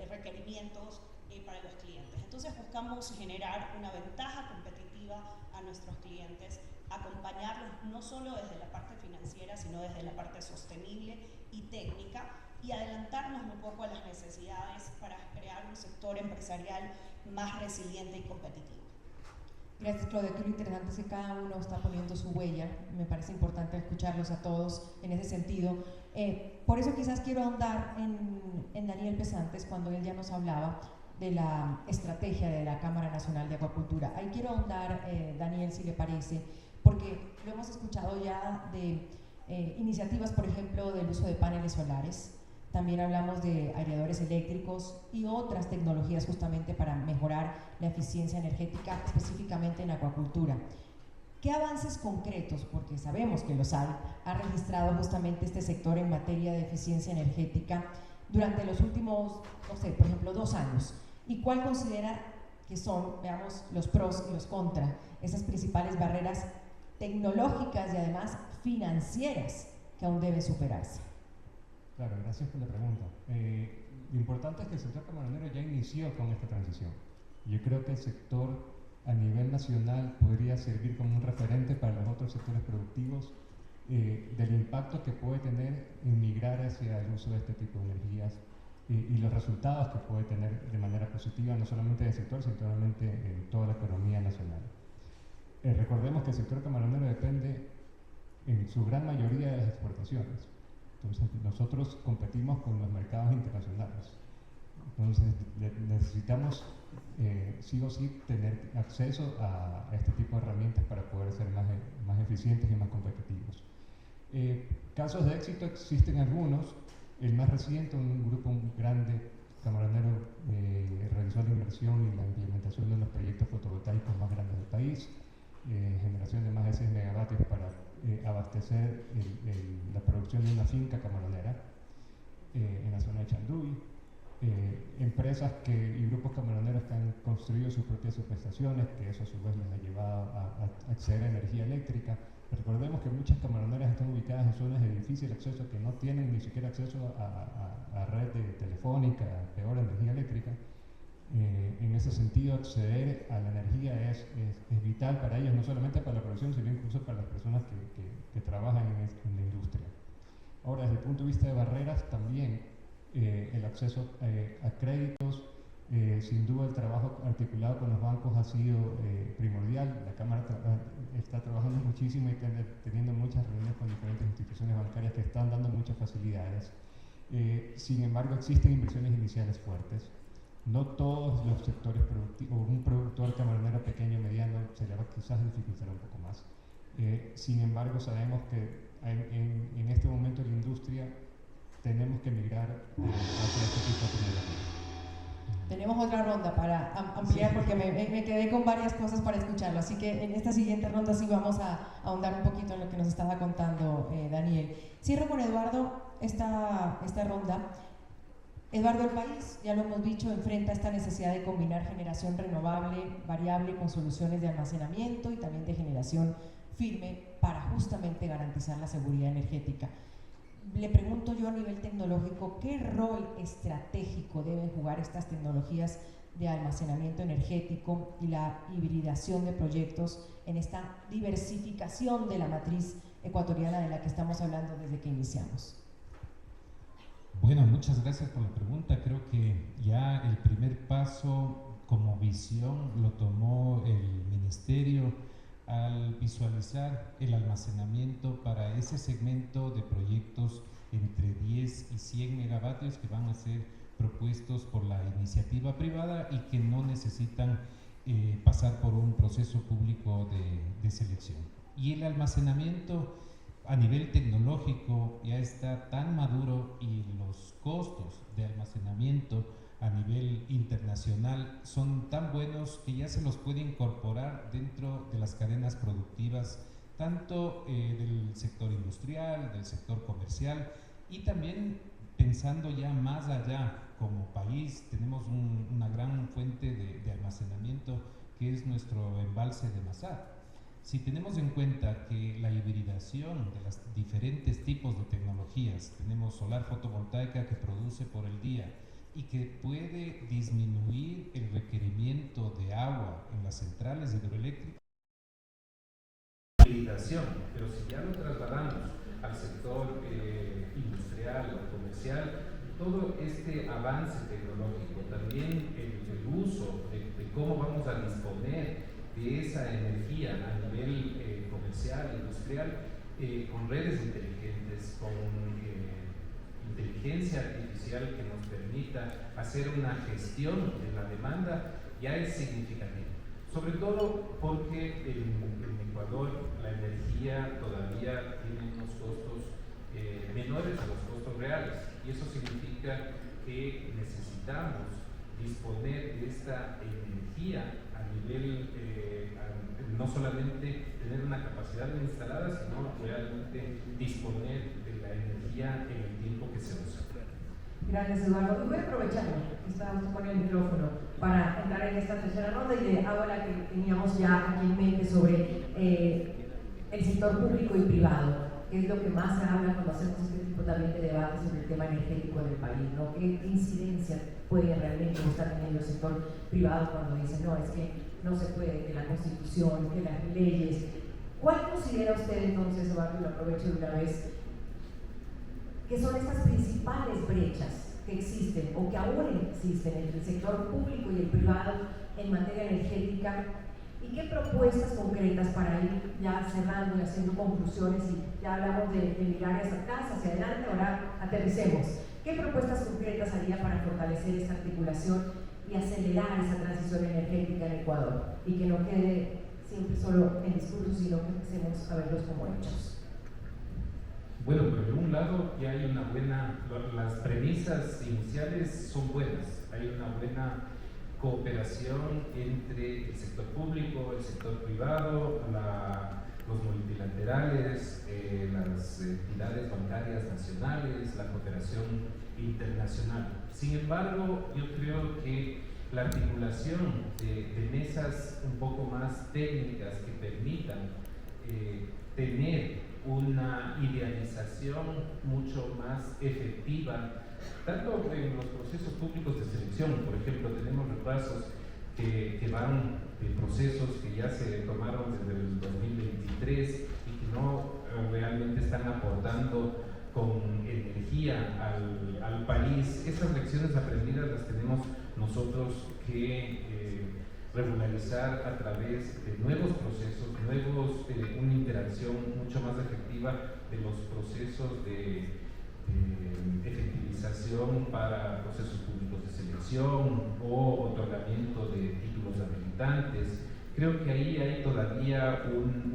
requerimientos para los clientes. Entonces buscamos generar una ventaja competitiva a nuestros clientes, acompañarlos no solo desde la parte financiera, sino desde la parte sostenible y técnica, y adelantarnos un poco a las necesidades para crear un sector empresarial más resiliente y competitivo. Gracias, Claudia. Aquí lo interesante es que cada uno está poniendo su huella. Me parece importante escucharlos a todos en ese sentido. Por eso quizás quiero ahondar en Daniel Pesantes, cuando él ya nos hablaba de la estrategia de la Cámara Nacional de Acuacultura. Ahí quiero ahondar, Daniel, si le parece, porque lo hemos escuchado ya de iniciativas, por ejemplo, del uso de paneles solares. También hablamos de aireadores eléctricos y otras tecnologías justamente para mejorar la eficiencia energética, específicamente en acuacultura. ¿Qué avances concretos, porque sabemos que los hay, ha registrado justamente este sector en materia de eficiencia energética durante los últimos, no sé, por ejemplo, 2 años? ¿Y cuál considera que son, veamos, los pros y los contras, esas principales barreras tecnológicas y además financieras que aún deben superarse? Claro, gracias por la pregunta. Lo importante es que el sector camaronero ya inició con esta transición. Yo creo que el sector a nivel nacional podría servir como un referente para los otros sectores productivos del impacto que puede tener en migrar hacia el uso de este tipo de energías y los resultados que puede tener de manera positiva, no solamente en el sector, sino realmente en toda la economía nacional. Recordemos que el sector camaronero depende en su gran mayoría de las exportaciones. Entonces, nosotros competimos con los mercados internacionales. Entonces, necesitamos sí o sí tener acceso a este tipo de herramientas para poder ser más eficientes y más competitivos. Casos de éxito existen algunos. El más reciente, un grupo grande camaronero realizó la inversión y la implementación de los proyectos fotovoltaicos más grandes del país, generación de más de 6 megavatios para abastecer la producción de una finca camaronera en la zona de Chanduy. Empresas y grupos camaroneros que han construido sus propias subestaciones, que eso a su vez les ha llevado a acceder a energía eléctrica. Recordemos que muchas camaroneras están ubicadas en zonas de difícil acceso, que no tienen ni siquiera acceso a red telefónica, peor energía eléctrica. En ese sentido, acceder a la energía es vital para ellos, no solamente para la producción, sino incluso para las personas que trabajan en la industria. Ahora, desde el punto de vista de barreras, también el acceso a créditos, sin duda el trabajo articulado con los bancos ha sido primordial. La Cámara está trabajando muchísimo y teniendo muchas reuniones con diferentes instituciones bancarias que están dando muchas facilidades. Sin embargo, existen inversiones iniciales fuertes. No todos los sectores productivos, un productor camaronero pequeño o mediano se le va quizás dificultar un poco más. Sin embargo, sabemos que en este momento en la industria tenemos que migrar hacia este tipo de tecnología. Tenemos otra ronda para ampliar, porque me quedé con varias cosas para escucharlo, así que en esta siguiente ronda sí vamos a ahondar un poquito en lo que nos estaba contando Daniel. Cierro con Eduardo esta ronda. Eduardo, el país, ya lo hemos dicho, enfrenta esta necesidad de combinar generación renovable, variable, con soluciones de almacenamiento y también de generación firme para justamente garantizar la seguridad energética. Le pregunto yo a nivel tecnológico, ¿qué rol estratégico deben jugar estas tecnologías de almacenamiento energético y la hibridación de proyectos en esta diversificación de la matriz ecuatoriana de la que estamos hablando desde que iniciamos? Bueno, muchas gracias por la pregunta. Creo que ya el primer paso como visión lo tomó el Ministerio al visualizar el almacenamiento para ese segmento de proyectos entre 10 y 100 megavatios que van a ser propuestos por la iniciativa privada y que no necesitan pasar por un proceso público de selección. Y el almacenamiento a nivel tecnológico ya está tan maduro y los costos de almacenamiento a nivel internacional son tan buenos que ya se los puede incorporar dentro de las cadenas productivas, tanto del sector industrial, del sector comercial, y también pensando ya más allá como país. Tenemos una gran fuente de almacenamiento que es nuestro embalse de Masar. Si tenemos en cuenta que la hibridación de los diferentes tipos de tecnologías, tenemos solar fotovoltaica que produce por el día y que puede disminuir el requerimiento de agua en las centrales hidroeléctricas, hibridación, pero si ya lo trasladamos al sector industrial o comercial, todo este avance tecnológico, también el uso de cómo vamos a disponer de esa energía a nivel comercial, industrial, con redes inteligentes, con inteligencia artificial que nos permita hacer una gestión de la demanda, ya es significativo. Sobre todo porque en Ecuador la energía todavía tiene unos costos menores a los costos reales, y eso significa que necesitamos disponer de esta energía a nivel, no solamente tener una capacidad instalada, sino realmente disponer de la energía en el tiempo que se usa. Gracias, Eduardo. Y voy a aprovechar que está usted con el micrófono para entrar en esta tercera ronda y le hago la que teníamos ya aquí en mente sobre el sector público y privado. que es lo que más se habla cuando hacemos este tipo también de debates sobre el tema energético en el país, ¿no? ¿Qué incidencia puede realmente estar teniendo el sector privado cuando dicen, no, es que no se puede, que la Constitución, que las leyes? ¿Cuál considera usted entonces, Eduardo, y lo aprovecho de una vez, que son estas principales brechas que existen o que aún existen entre el sector público y el privado en materia energética? ¿Y qué propuestas concretas, para ir ya cerrando y haciendo conclusiones, y ya hablamos de mirar hacia atrás, hacia adelante, ahora aterricemos? ¿Qué propuestas concretas haría para fortalecer esta articulación y acelerar esa transición energética en Ecuador? Y que no quede siempre solo en discursos, sino que empecemos a verlos como hechos. Bueno, por un lado ya hay una buena, las premisas iniciales son buenas, hay una buena cooperación entre el sector público, el sector privado, los multilaterales, las entidades bancarias nacionales, la cooperación internacional. Sin embargo, yo creo que la articulación de mesas un poco más técnicas que permitan tener una idealización mucho más efectiva, tanto en los procesos públicos de selección. Por ejemplo, tenemos retrasos que van de procesos que ya se tomaron desde el 2023 y que no realmente están aportando con energía al país. Esas lecciones aprendidas las tenemos nosotros que regularizar a través de nuevos procesos, una interacción mucho más efectiva de los procesos de efectivización para procesos públicos de selección o otorgamiento de títulos habilitantes. Creo que ahí hay todavía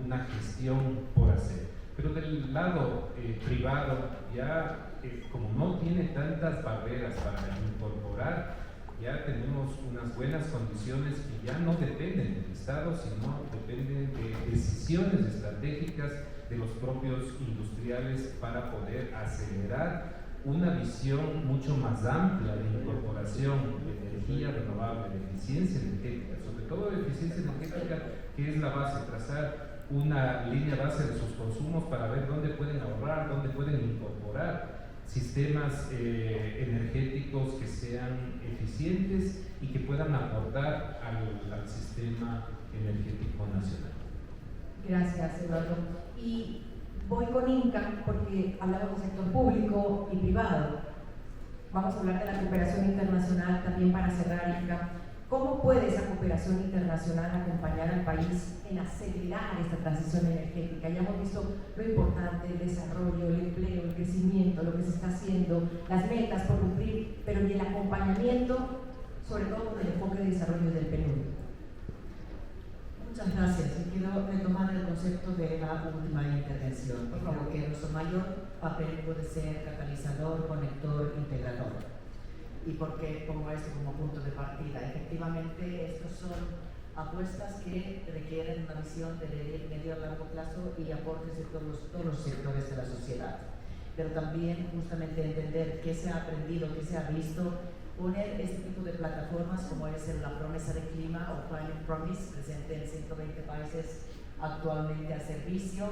una gestión por hacer. Pero del lado privado, ya como no tiene tantas barreras para incorporar, ya tenemos unas buenas condiciones que ya no dependen del Estado, sino dependen de decisiones estratégicas de los propios industriales para poder acelerar una visión mucho más amplia de incorporación de energía renovable, de eficiencia energética, sobre todo de eficiencia energética, que es la base, trazar una línea base de sus consumos para ver dónde pueden ahorrar, dónde pueden incorporar sistemas energéticos que sean eficientes y que puedan aportar al sistema energético nacional. Gracias, Eduardo. Y voy con Inca porque hablamos del sector público y privado. Vamos a hablar de la cooperación internacional también para cerrar, Inca. ¿Cómo puede esa cooperación internacional acompañar al país en acelerar esta transición energética? Ya hemos visto lo importante, el desarrollo, el empleo, el crecimiento, lo que se está haciendo, las metas por cumplir, pero y el acompañamiento, sobre todo con el enfoque de desarrollo del Perú. Muchas gracias. Y quiero retomar el concepto de la última intervención. Creo que nuestro mayor papel puede ser catalizador, conector, integrador. ¿Y por qué pongo esto como punto de partida? Efectivamente, estos son apuestas que requieren una visión de medio a largo plazo y aportes de todos los sectores de la sociedad. Pero también justamente entender qué se ha aprendido, qué se ha visto, poner este tipo de plataformas como es la promesa de clima o Climate Promise, presente en 120 países actualmente a servicio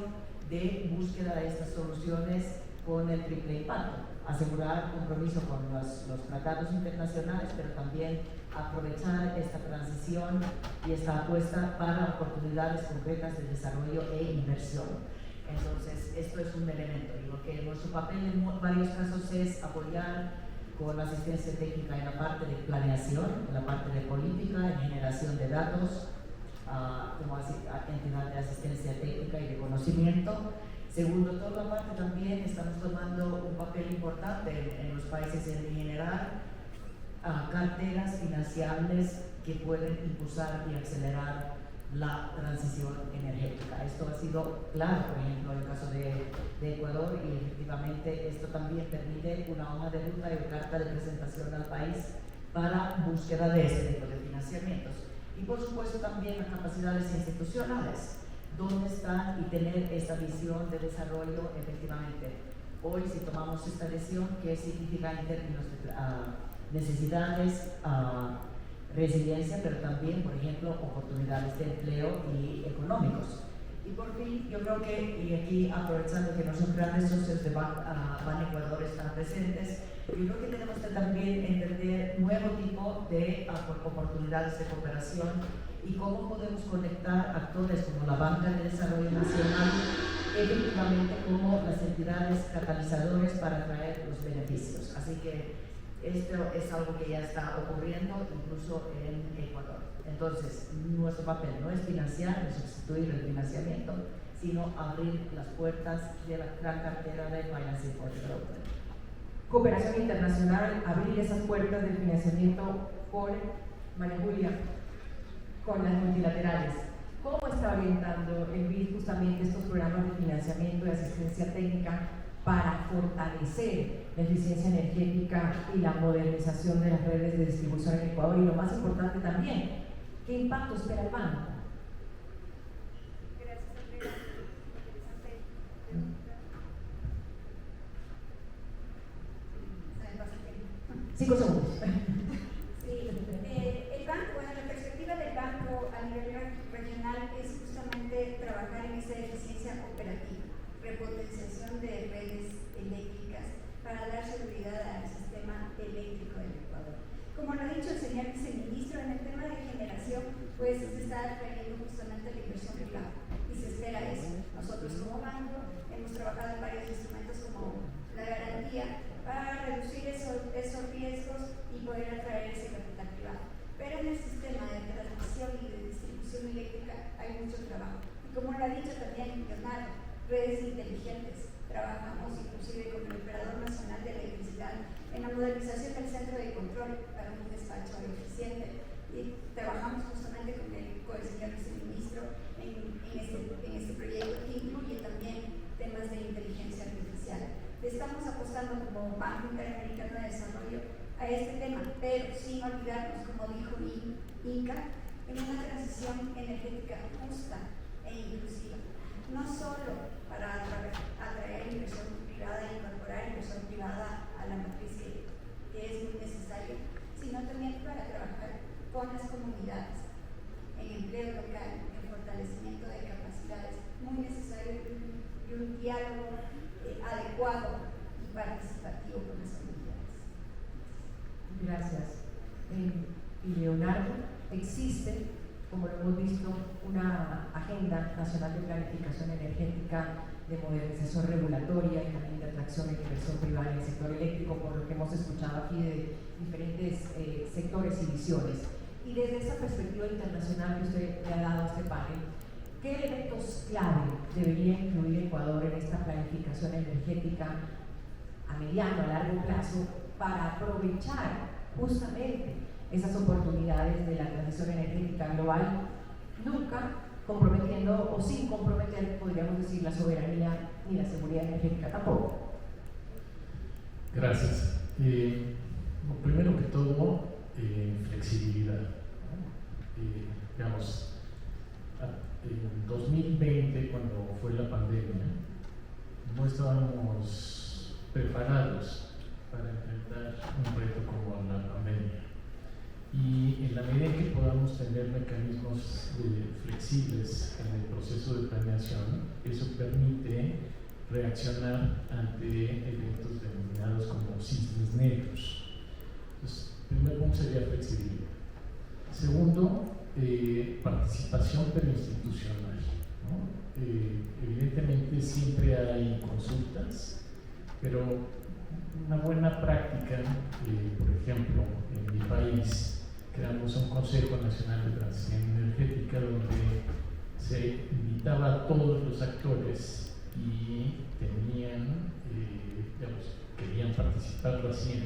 de búsqueda de estas soluciones con el triple impacto. Asegurar compromiso con los tratados internacionales, pero también aprovechar esta transición y esta apuesta para oportunidades concretas de desarrollo e inversión. Entonces, esto es un elemento. Y lo que nuestro papel en varios casos es apoyar con la asistencia técnica en la parte de planeación, en la parte de política, en generación de datos, como entidad de asistencia técnica y de conocimiento. Segundo, toda la parte también estamos tomando un papel importante en los países en general, carteras financiables que pueden impulsar y acelerar la transición energética. Esto ha sido claro, por ejemplo, en el caso de Ecuador, y efectivamente esto también permite una hoja de ruta y una carta de presentación al país para búsqueda de este tipo de financiamientos. Y por supuesto también las capacidades institucionales. ¿Dónde están? Y tener esta visión de desarrollo efectivamente. Hoy, si tomamos esta visión, ¿qué significa en términos de necesidades, resiliencia, pero también, por ejemplo, oportunidades de empleo y económicos? Y por fin, yo creo que, y aquí aprovechando que nuestros grandes socios de Ban Ecuador están presentes, yo creo que tenemos que también entender nuevo tipo de oportunidades de cooperación y cómo podemos conectar actores como la Banca de Desarrollo Nacional efectivamente como las entidades catalizadores para traer los beneficios. Así que esto es algo que ya está ocurriendo incluso en Ecuador. Entonces, nuestro papel no es financiar, no sustituir el financiamiento, sino abrir las puertas de la gran cartera de Financing for Development. Cooperación internacional, abrir esas puertas del financiamiento por María Julia, con las multilaterales. ¿Cómo está orientando el BID justamente estos programas de financiamiento y asistencia técnica para fortalecer la eficiencia energética y la modernización de las redes de distribución en Ecuador? Y lo más importante también, ¿qué impacto espera el banco? Gracias, Andrea. Interesante pregunta. 5 segundos. Sí, el banco, bueno, la perspectiva del banco a nivel regional es justamente trabajar en esa eficiencia operativa, repotenciación de redes eléctricas para dar seguridad al sistema eléctrico del Ecuador. Como lo ha dicho el señor viceministro, en el tema de generación, pues se está atrayendo justamente la inversión privada y se espera eso. Nosotros como banco hemos trabajado en varios instrumentos como la garantía para reducir esos riesgos y poder atraer ese capital privado. Pero en el sistema de transmisión y de distribución eléctrica hay mucho trabajo. Y como lo ha dicho también Leonardo, redes inteligentes. Trabajamos inclusive con el Operador Nacional de Electricidad en la modernización del centro de control para un despacho eficiente. Y trabajamos justamente con el señor viceministro en este proyecto que incluye también temas de inteligencia artificial. Estamos apostando como Banco Interamericano de Desarrollo a este tema, pero sin olvidarnos, como dijo Inca, en una transición energética justa e inclusiva. No solo para atraer inversión privada e incorporar inversión privada a la matriz que es muy necesaria, sino también para trabajar con las comunidades en empleo local, en fortalecimiento de capacidades, muy necesario y un diálogo adecuado y participativo con las comunidades. Gracias. Y Leonardo, existe, como lo hemos visto, una agenda nacional de planificación energética, de modernización regulatoria y también de atracción de inversión privada en el sector eléctrico, por lo que hemos escuchado aquí de diferentes sectores y visiones. Y desde esa perspectiva internacional que usted le ha dado a este panel, ¿qué elementos clave debería incluir Ecuador en esta planificación energética a mediano, a largo plazo, para aprovechar justamente esas oportunidades de la transición energética global, nunca comprometiendo o sin comprometer, podríamos decir, la soberanía ni la seguridad energética tampoco? Gracias. Primero que todo, flexibilidad. Digamos, en 2020, cuando fue la pandemia, no estábamos preparados para enfrentar un reto como la pandemia. Y en la medida en que podamos tener mecanismos flexibles en el proceso de planeación, eso permite reaccionar ante eventos denominados como cisnes negros. Entonces, el primer punto sería flexibilidad. Segundo, participación perinstitucional, ¿no? Evidentemente siempre hay consultas, pero una buena práctica, por ejemplo, en mi país creamos un Consejo Nacional de Transición Energética donde se invitaba a todos los actores y tenían, querían participar, lo hacían,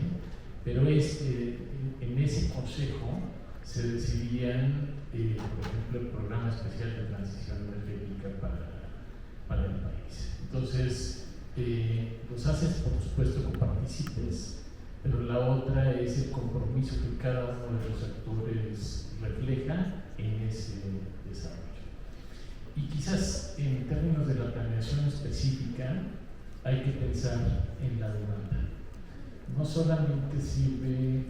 pero en ese consejo se decidían, por ejemplo, el programa especial de transición energética para el país. Entonces, los haces, por supuesto, con partícipes, pero la otra es el compromiso que cada uno de los actores refleja en ese desarrollo. Y quizás en términos de la planeación específica hay que pensar en la demanda. No solamente sirve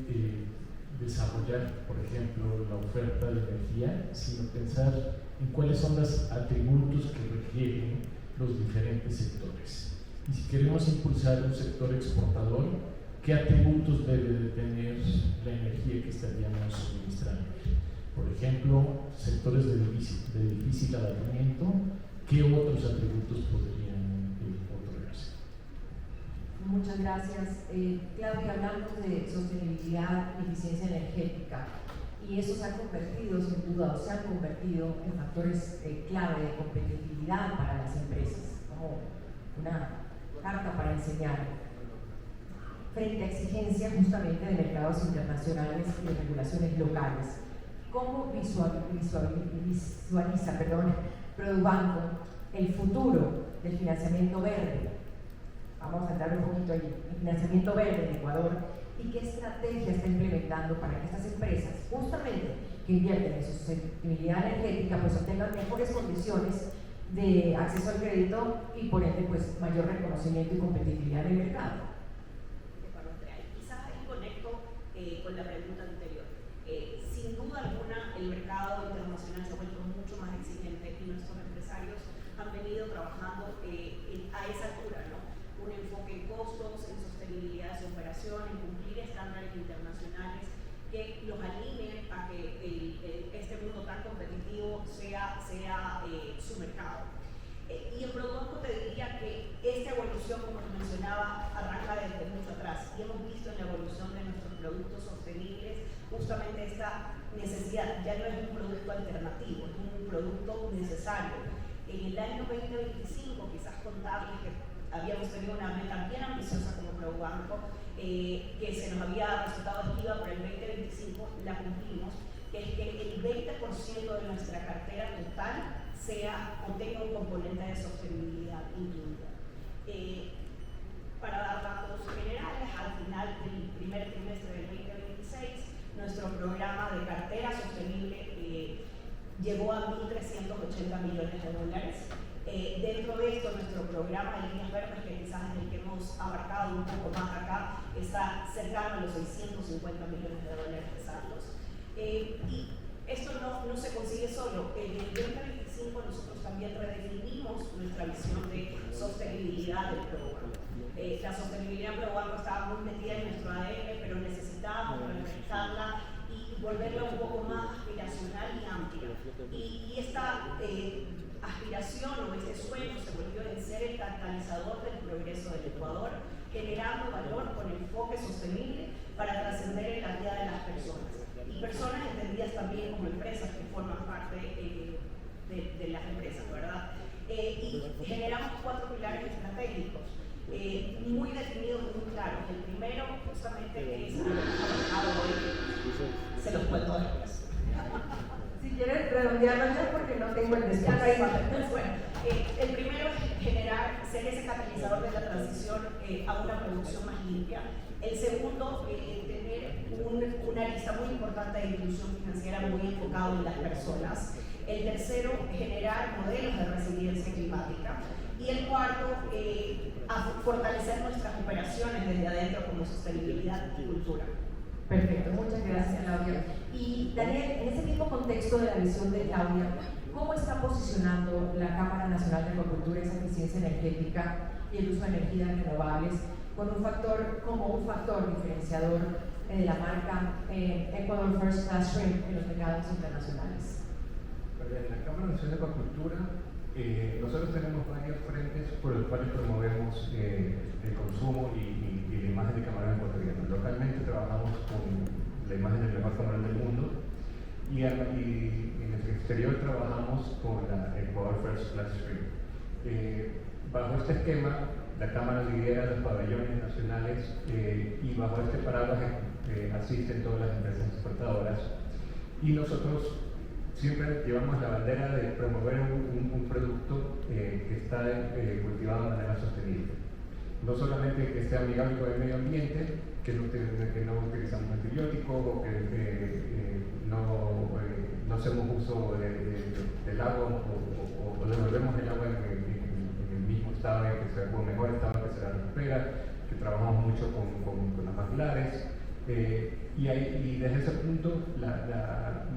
desarrollar, por ejemplo, la oferta de energía, sino pensar en cuáles son los atributos que requieren los diferentes sectores. Y si queremos impulsar un sector exportador, ¿qué atributos debe de tener la energía que estaríamos suministrando? Por ejemplo, sectores de difícil adaptamiento, ¿qué otros atributos podrían otorgarse? Muchas gracias. Claudia, hablamos de sostenibilidad y eficiencia energética, y eso se ha convertido, sin duda, o se han convertido en factores clave de competitividad para las empresas, como una carta para enseñar, frente a exigencias justamente de mercados internacionales y de regulaciones locales. ¿Cómo visualiza Produbanco el futuro del financiamiento verde? Vamos a entrar un poquito ahí, el financiamiento verde en Ecuador, y qué estrategia está implementando para que estas empresas, justamente que invierten en sostenibilidad energética, pues obtengan mejores condiciones de acceso al crédito y por ende pues mayor reconocimiento y competitividad en el mercado. Quizás ahí conecto con la pregunta anterior. Sin duda alguna, el mercado internacional se ha vuelto mucho más exigente y nuestros empresarios han venido trabajando a esa altura, ¿no? Un enfoque en costos, en sostenibilidad de su operación, en cumplir estándares internacionales que los alineen a que este mundo tan competitivo sea su mercado. Y en Produbanco te diría que esta evolución, como les mencionaba, arranca desde mucho atrás y hemos visto en la evolución de nuestros productos sostenibles justamente esta necesidad. Ya no es un producto alternativo, es un producto necesario. En el año 2025, quizás contarles que habíamos tenido una meta bien ambiciosa como Produbanco, que se nos había resultado esquiva por el 2025, la cumplimos, que es que el 20% de nuestra cartera total o tenga un componente de sostenibilidad incluida. Para dar datos generales, al final del primer trimestre del 2026, nuestro programa de cartera sostenible llegó a 1.380 millones de dólares. Dentro de esto, nuestro programa de líneas verdes, que quizás es el que hemos abarcado un poco más acá, está cercano a los 650 millones de dólares de saldos. Y esto no se consigue solo. En el 2025 nosotros también redefinimos nuestra visión de sostenibilidad del programa. La sostenibilidad en Produbanco estaba muy metida en nuestro ADN, pero necesitábamos refrescarla y volverla un poco más aspiracional y amplia. Y esta aspiración o este sueño se volvió en ser el catalizador del progreso del Ecuador, generando valor con enfoque sostenible para trascender en la vida de las personas. Y personas entendidas también como empresas que forman parte de las empresas, ¿verdad? Y generamos 4 pilares estratégicos, muy definidos, muy claros. El primero, justamente, es se los cuento después. Si quieres redondearlo ya porque no tengo el después. Bueno, el primero es ser ese catalizador de la transición a una producción más limpia. El segundo, tener una lista muy importante de inclusión financiera muy enfocado en las personas. El tercero, generar modelos de resiliencia climática. Y el cuarto, fortalecer nuestras operaciones desde adentro como sostenibilidad y cultura. Perfecto, muchas gracias, Claudia. Y Daniel, en ese mismo contexto de la visión de Claudia, ¿cómo está posicionando la Cámara Nacional de Acuacultura esa eficiencia energética y el uso de energías renovables como un factor diferenciador de la marca Ecuador First Class Shrimp en los mercados internacionales? En la Cámara Nacional de Acuacultura nosotros tenemos varios frentes por los cuales promovemos el consumo y la imagen de camarón ecuatoriano. Localmente trabajamos con la imagen del mejor camarón del mundo y en el exterior trabajamos con la Ecuador First Class Shrimp. Bajo este esquema, la Cámara lidera los pabellones nacionales y bajo este paraguas asisten todas las empresas exportadoras y nosotros siempre llevamos la bandera de promover un producto que está cultivado de manera sostenible. No solamente que sea amigable con el medio ambiente, que no utilizamos antibióticos o que no hacemos uso del agua o devolvemos el agua en el mismo estado en que se, o mejor estado en que se la recupera, que trabajamos mucho con las manglares. y desde ese punto,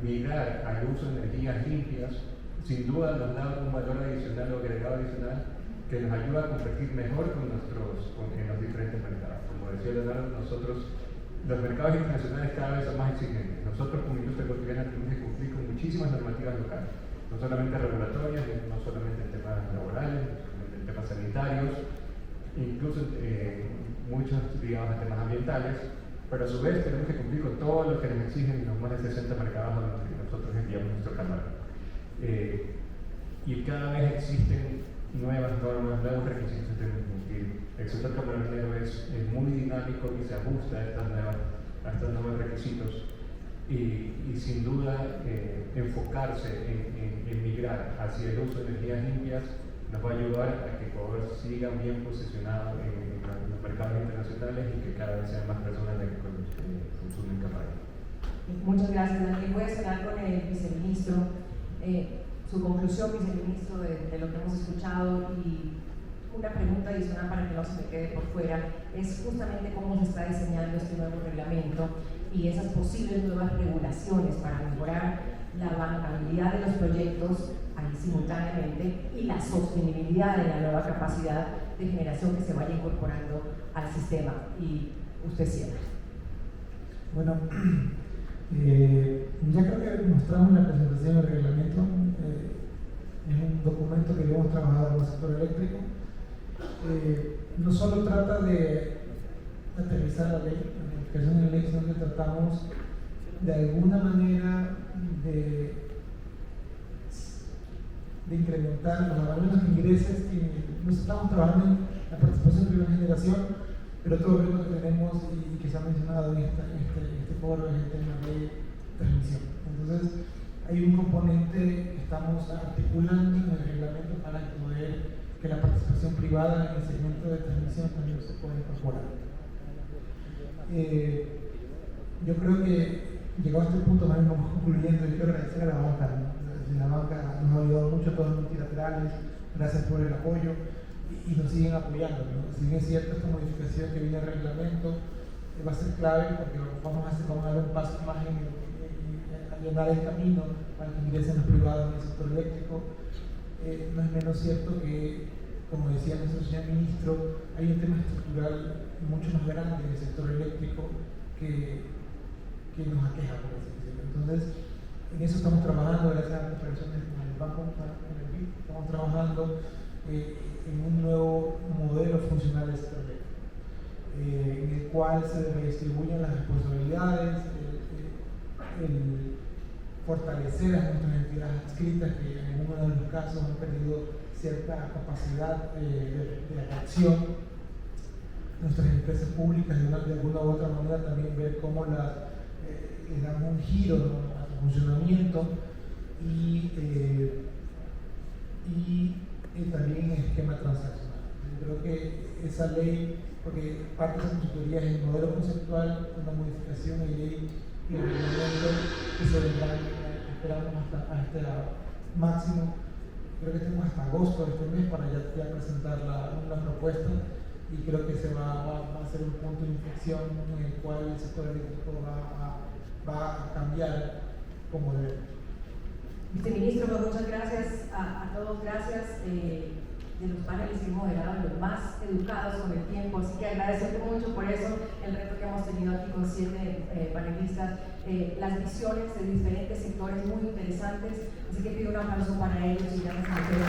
migrar al uso de energías limpias, sin duda nos da un valor adicional o agregado adicional que nos ayuda a competir mejor en los diferentes mercados. Como decía Leonardo, los mercados internacionales cada vez son más exigentes. Nosotros como industria ecuatoriana tenemos que cumplir con muchísimas normativas locales, no solamente regulatorias, no solamente en temas laborales, no solamente en temas sanitarios, incluso muchos ligados a temas ambientales, pero a su vez tenemos que cumplir con todo lo que nos exigen los más de 60 mercados a los que nosotros enviamos nuestro catálogo. Y cada vez existen nuevas normas, nuevos requisitos que tenemos que cumplir. El sector camionero es muy dinámico y se ajusta a estos nuevos requisitos. Y sin duda enfocarse en migrar hacia el uso de energías limpias nos va a ayudar a que Ecuador siga bien posicionado en los mercados internacionales y que cada vez sean más personas las que consumen café. Muchas gracias, Daniel. Voy a cerrar con el viceministro. Su conclusión, viceministro, de lo que hemos escuchado, y una pregunta adicional para que no se me quede por fuera, es justamente cómo se está diseñando este nuevo reglamento y esas posibles nuevas regulaciones para mejorar la bancabilidad de los proyectos ahí simultáneamente y la sostenibilidad de la nueva capacidad de generación que se vaya incorporando al sistema. Y usted cierra. Bueno, ya creo que mostramos en la presentación del reglamento. Es un documento que hemos trabajado con el sector eléctrico. No solo trata de aterrizar la ley, la modificación de la ley, sino que tratamos de alguna manera de incrementar los menos ingresos que nos estamos trabajando en la participación de primera generación, pero todo el que tenemos y que se ha mencionado en este foro es el tema de transmisión. Entonces, hay un componente que estamos articulando en el reglamento para poder que la participación privada en el segmento de transmisión también se pueda incorporar. Yo creo que llegado a este punto, también vamos concluyendo, y quiero agradecer a la banca. La banca nos ha ayudado mucho a todos los multilaterales, gracias por el apoyo y nos siguen apoyando, ¿no? Si bien es cierto, esta modificación que viene al reglamento va a ser clave porque vamos a dar un paso más en allanar el camino para que ingresen los privados en el sector eléctrico. No es menos cierto que, como decía nuestro señor ministro, hay un tema estructural mucho más grande en el sector eléctrico que nos aqueja, por así decirlo. Entonces, en eso estamos trabajando, gracias a las operaciones con el banco, con el BID, estamos trabajando en un nuevo modelo funcional del sector eléctrico, en el cual se redistribuyen las responsabilidades, el fortalecer a nuestras entidades adscritas que en algunos de los casos han perdido cierta capacidad de atracción. Nuestras empresas públicas de alguna u otra manera también ver cómo les damos un giro, ¿no?, a su funcionamiento y también el esquema transaccional. Yo creo que esa ley, porque parte de esa consultoría es el modelo conceptual, una modificación de ley y el reglamento que se vendrán, esperamos hasta este máximo, creo que tenemos hasta agosto de este mes para ya presentar una propuesta, y creo que se va a ser un punto de inflexión en el cual el sector eléctrico va a cambiar como debe. Viceministro, pues muchas gracias a todos, gracias. De los paneles que hemos moderado, los más educados con el tiempo, así que agradecerte mucho por eso, el reto que hemos tenido aquí con 7 panelistas, las visiones de diferentes sectores muy interesantes, así que pido un aplauso para ellos y gracias a ustedes.